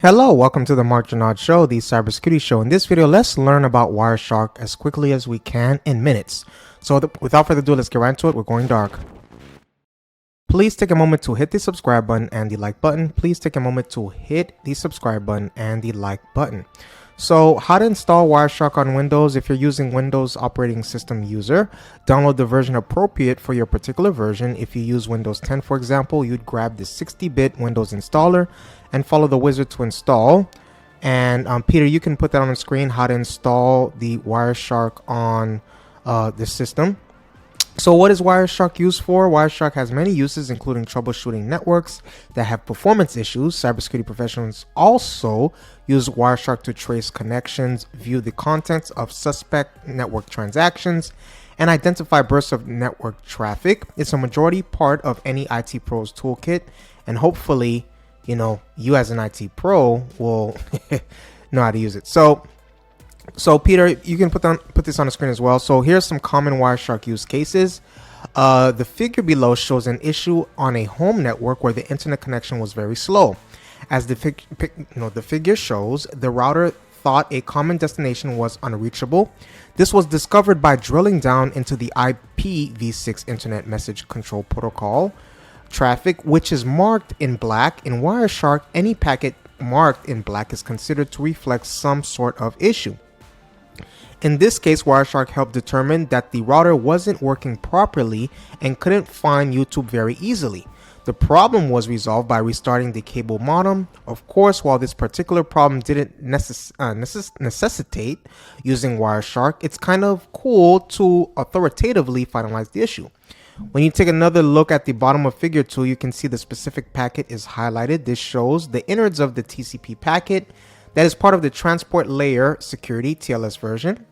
Hello, welcome to the Mark Janard Show, the cybersecurity show. In this video, let's learn about Wireshark as quickly as we can in minutes. So without further ado, let's get right into it. We're going dark. Please take a moment to hit the subscribe button and the like button. Please take a moment to hit the subscribe button and the like button. So how to install Wireshark on Windows? If you're using Windows operating system user, download the version appropriate for your particular version. If you use Windows 10, for example, you'd grab the 60-bit Windows installer and follow the wizard to install. And Peter, you can put that on the screen, how to install the Wireshark on the system. So what is Wireshark used for? Wireshark has many uses, including troubleshooting networks that have performance issues. Cybersecurity professionals also use Wireshark to trace connections, view the contents of suspect network transactions, and identify bursts of network traffic. It's a majority part of any IT pro's toolkit, and hopefully, you as an IT pro will know how to use it. So Peter, you can put this on the screen as well. So here's some common Wireshark use cases. The figure below shows an issue on a home network where the internet connection was very slow. As the figure shows, the router thought a common destination was unreachable. This was discovered by drilling down into the IPv6 Internet Message Control Protocol traffic, which is marked in black. In Wireshark, any packet marked in black is considered to reflect some sort of issue. In this case, Wireshark helped determine that the router wasn't working properly and couldn't find YouTube very easily. The problem was resolved by restarting the cable modem. Of course, while this particular problem didn't necessitate using Wireshark, it's kind of cool to authoritatively finalize the issue. When you take another look at the bottom of figure 2, you can see the specific packet is highlighted. This shows the innards of the TCP packet that is part of the transport layer security TLS version.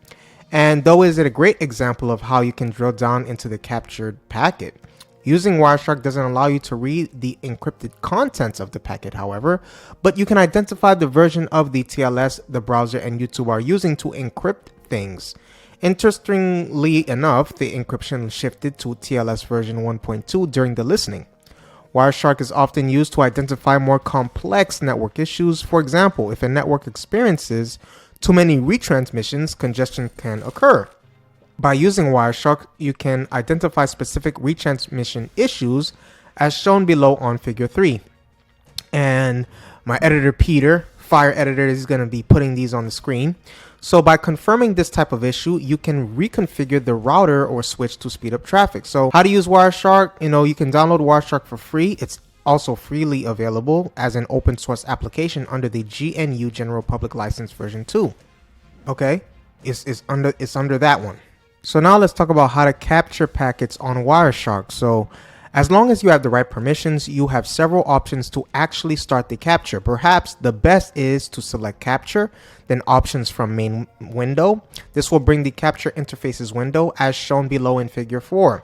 And though is it a great example of how you can drill down into the captured packet. Using Wireshark doesn't allow you to read the encrypted contents of the packet, however, but you can identify the version of the TLS the browser and YouTube are using to encrypt things. Interestingly enough, the encryption shifted to TLS version 1.2 during the listening. Wireshark is often used to identify more complex network issues. For example, if a network experiences too many retransmissions, congestion can occur. By using Wireshark, you can identify specific retransmission issues as shown below on figure 3. And my editor Peter, Fire Editor, is going to be putting these on the screen. So by confirming this type of issue, you can reconfigure the router or switch to speed up traffic. So how to use Wireshark? You can download Wireshark for free. It's also freely available as an open source application under the GNU General Public License version 2. Okay, it's under that one. So now let's talk about how to capture packets on Wireshark. So as long as you have the right permissions, you have several options to actually start the capture. Perhaps the best is to select capture, then options from main window. This will bring the capture interfaces window as shown below in figure 4.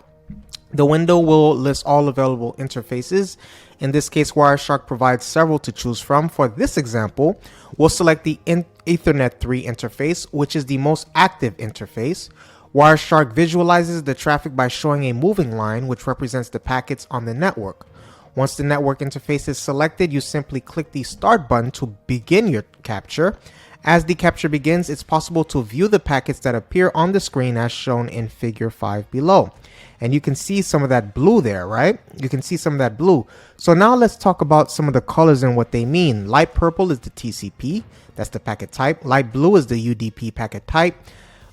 The window will list all available interfaces. In this case, Wireshark provides several to choose from. For this example, we'll select the Ethernet 3 interface, which is the most active interface. Wireshark visualizes the traffic by showing a moving line, which represents the packets on the network. Once the network interface is selected, you simply click the start button to begin your capture. As the capture begins, it's possible to view the packets that appear on the screen as shown in figure 5 below. And you can see some of that blue there, right? You can see some of that blue. So now let's talk about some of the colors and what they mean. Light purple is the TCP, that's the packet type. Light blue is the UDP packet type.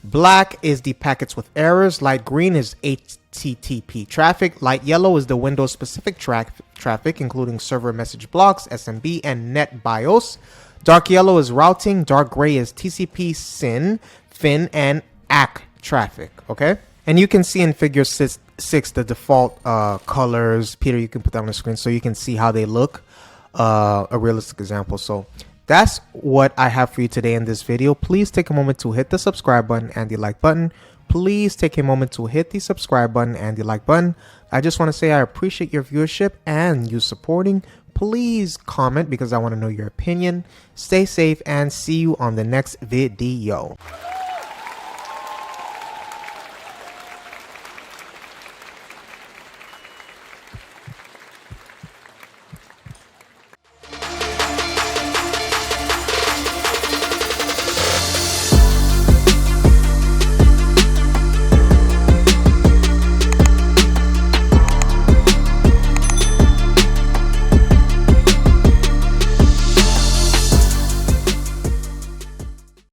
Black is the packets with errors. Light green is HTTP traffic. Light yellow is the Windows specific traffic, including server message blocks, SMB, and net BIOS. Dark yellow is routing. Dark gray is TCP, SYN, FIN, and ACK traffic. Okay. And you can see in figure 6 the default colors. Peter, you can put that on the screen so you can see how they look. A realistic example. So that's what I have for you today in this video. Please take a moment to hit the subscribe button and the like button. Please take a moment to hit the subscribe button and the like button. I just want to say I appreciate your viewership and you supporting. Please comment because I want to know your opinion. Stay safe and see you on the next video.